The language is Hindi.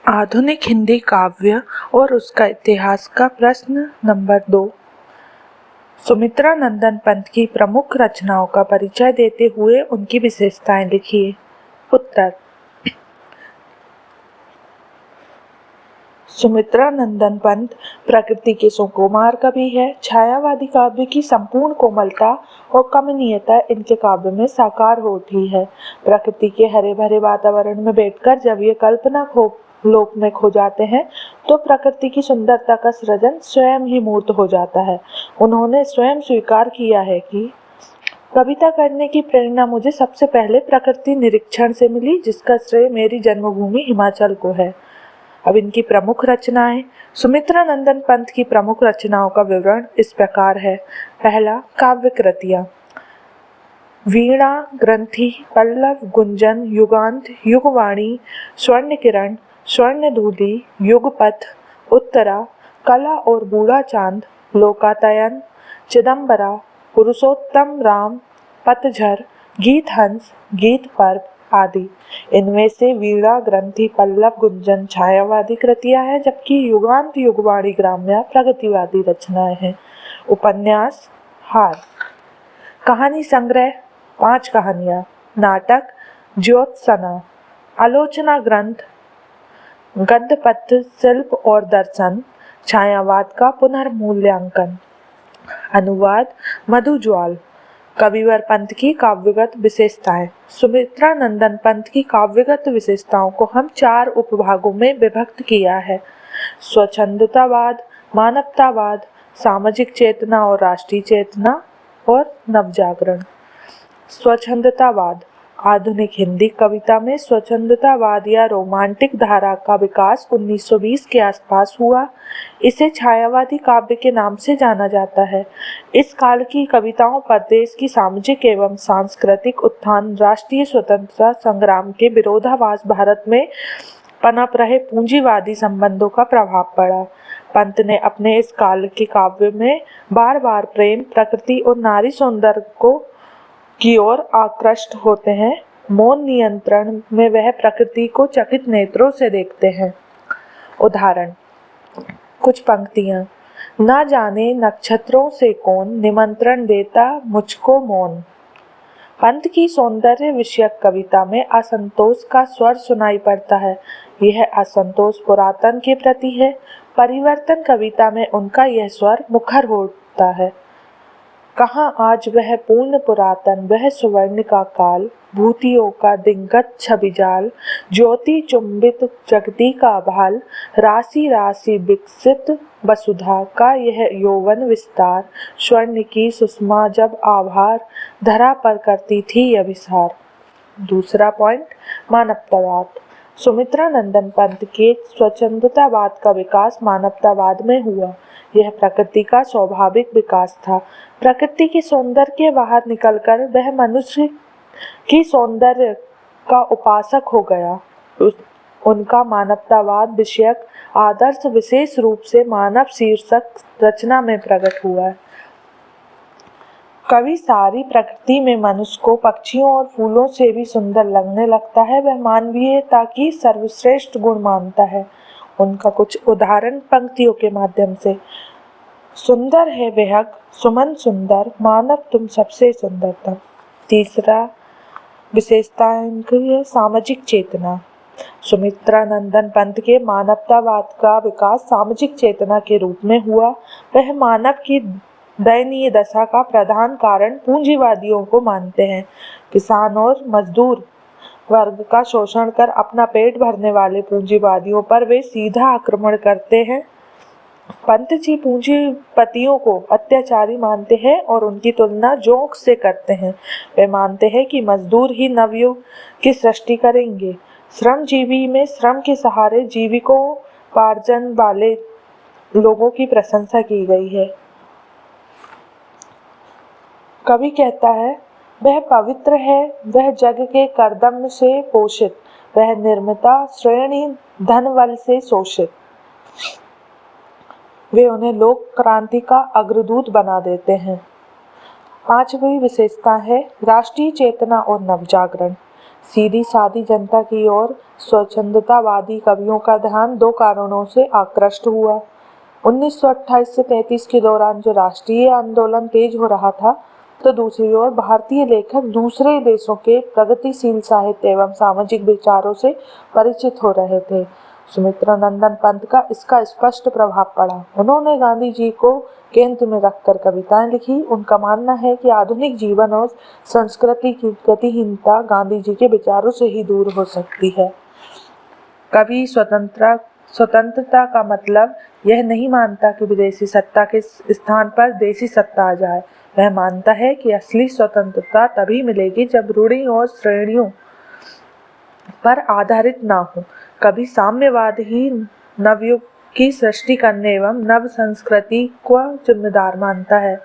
आधुनिक हिंदी काव्य और उसका इतिहास का प्रश्न नंबर 2। सुमित्रा नंदन पंत की प्रमुख रचनाओं का परिचय देते हुए उनकी विशेषताएं लिखिए। उत्तर। सुमित्रा नंदन पंत प्रकृति के सुकुमार कवि है। छायावादी काव्य की संपूर्ण कोमलता और कमनीयता इनके काव्य में साकार हो उठी है। प्रकृति के हरे भरे वातावरण में बैठकर जब ये कल्पना लोक में खो जाते हैं तो प्रकृति की सुंदरता का सृजन स्वयं ही मूर्त हो जाता है। उन्होंने स्वयं स्वीकार किया है कि कविता करने की प्रेरणा मुझे सबसे पहले प्रकृति निरीक्षण से मिली, जिसका श्रेय मेरी जन्मभूमि हिमाचल को है। अब इनकी प्रमुख रचनाएं। सुमित्रा नंदन पंत की प्रमुख रचनाओं का विवरण इस प्रकार है। पहला, काव्य कृतियां। वीणा, ग्रंथि, पल्लव, गुंजन, युगांत, युगवाणी, स्वर्ण किरण, स्वर्ण धूलि, युगपथ, उत्तरा, कला और बूढ़ा चांद, लोकातयन, चिदंबरा, पुरुषोत्तम राम, पतझर, गीत हंस, गीत पर्व आदि। इनमें से वीणा, ग्रंथि, पल्लव, गुंजन छायावादी कृतियां हैं, जबकि युगांत, युगवाणी ग्राम्य प्रगतिवादी रचनाएं हैं। उपन्यास, हार। कहानी संग्रह 5 कहानियां। नाटक, ज्योत्सना। आलोचना ग्रंथ, गद्य पद्य, शिल्प और दर्शन, छायावाद का पुनर्मूल्यांकन। अनुवाद, मधुज्वाल। कविवर पंत की काव्यगत विशेषताएं। सुमित्रा नंदन पंत की काव्यगत विशेषताओं को हम 4 उपभागों में विभक्त किया है। स्वच्छंदतावाद, मानवतावाद, सामाजिक चेतना और राष्ट्रीय चेतना, और नवजागरण। स्वच्छंदतावाद। आधुनिक हिंदी कविता में स्वच्छंदतावाद या रोमांटिक धारा का विकास 1920 के आसपास हुआ। इसे छायावादी काव्य के नाम से जाना जाता है। इस काल की कविताओं पर देश की सामाजिक एवं सांस्कृतिक उत्थान, राष्ट्रीय स्वतंत्रता संग्राम के विरोधाभास, भारत में पनप रहे पूंजीवादी संबंधों का प्रभाव पड़ा। पंत ने अपने इस काल के काव्य में बार बार प्रेम, प्रकृति और नारी सौंदर्य की ओर आकृष्ट होते हैं। मौन नियंत्रण में वह प्रकृति को चकित नेत्रों से देखते हैं। उदाहरण, कुछ पंक्तियां। ना जाने नक्षत्रों से कौन, निमंत्रण देता मुझको मौन। पंत की सौंदर्य विषयक कविता में असंतोष का स्वर सुनाई पड़ता है। यह असंतोष पुरातन के प्रति है। परिवर्तन कविता में उनका यह स्वर मुखर होता है। कहाँ आज वह पूर्ण पुरातन, वह सुवर्ण का काल, भूतियों का दिग्गज छबिजाल, ज्योति चुंबित जगती का भाल, राशि राशि विकसित वसुधा का यह यौवन विस्तार, स्वर्ण की सुषमा जब आभार, धरा पर करती थी अभिसार। दूसरा पॉइंट, मानवतावाद। सुमित्रा नंदन पंत के स्वच्छंदतावाद का विकास मानवतावाद में हुआ। यह प्रकृति का स्वाभाविक विकास था। प्रकृति के सौंदर्य के बाहर निकलकर वह मनुष्य की सौंदर्य का उपासक हो गया। उनका मानवतावाद विषयक आदर्श विशेष रूप से मानव शीर्षक रचना में प्रकट हुआ है। कवि सारी प्रकृति में मनुष्य को पक्षियों और फूलों से भी सुंदर लगने लगता है। वह मानवीयता की सर्वश्रेष्ठ गुण मानता है। उनका कुछ उदाहरण पंक्तियों के माध्यम से। सुंदर है बेहक सुमन सुंदर, मानव तुम सबसे सुंदरतम। तीसरा विशेषता है सामाजिक चेतना। सुमित्रा नंदन पंत के मानवतावाद का विकास सामाजिक चेतना के रूप में हुआ। वह मानव की दयनीय दशा का प्रधान कारण पूंजीवादियों को मानते हैं। किसान और मजदूर वर्ग का शोषण कर अपना पेट भरने वाले पूंजीवादियों पर वे सीधा आक्रमण करते हैं। पंत जी पूंजीपतियों को अत्याचारी मानते हैं और उनकी तुलना जोंक से करते हैं। वे मानते हैं कि मजदूर ही नवयुग की सृष्टि करेंगे। श्रमजीवी में श्रम के सहारे जीविकोपार्जन वाले लोगों की प्रशंसा की गई है। कवि कहता है, वह पवित्र है, वह जग के करदम से पोषित, वह निर्मिता श्रेणी धनबल से शोषित। वे उन्हें लोक क्रांति का अग्रदूत बना देते हैं। 5वीं विशेषता है राष्ट्रीय चेतना और नवजागरण। सीधी सादी जनता की ओर स्वच्छंदतावादी कवियों का ध्यान दो कारणों से आकृष्ट हुआ। 1928 से 33 के दौरान जो राष्ट्रीय आंदोलन तेज हो रहा था, तो दूसरी ओर भारतीय लेखक दूसरे देशों के प्रगतिशील साहित्य एवं सामाजिक विचारों से परिचित हो रहे थे। सुमित्रा नंदन पंत का इसका स्पष्ट प्रभाव पड़ा। उन्होंने गांधी जी को केंद्र में रखकर कविताएं लिखी। उनका मानना है कि आधुनिक जीवन और संस्कृति की गतिहीनता गांधी जी के विचारों से ही दूर हो सकती है। कवि स्वतंत्रता का मतलब यह नहीं मानता कि विदेशी सत्ता के स्थान पर देशी सत्ता आ जाए। वह मानता है कि असली स्वतंत्रता तभी मिलेगी जब रूढ़ी और श्रेणियों पर आधारित ना हो। कभी साम्यवाद ही नवयुग की सृष्टि करने एवं नव संस्कृति को जिम्मेदार मानता है।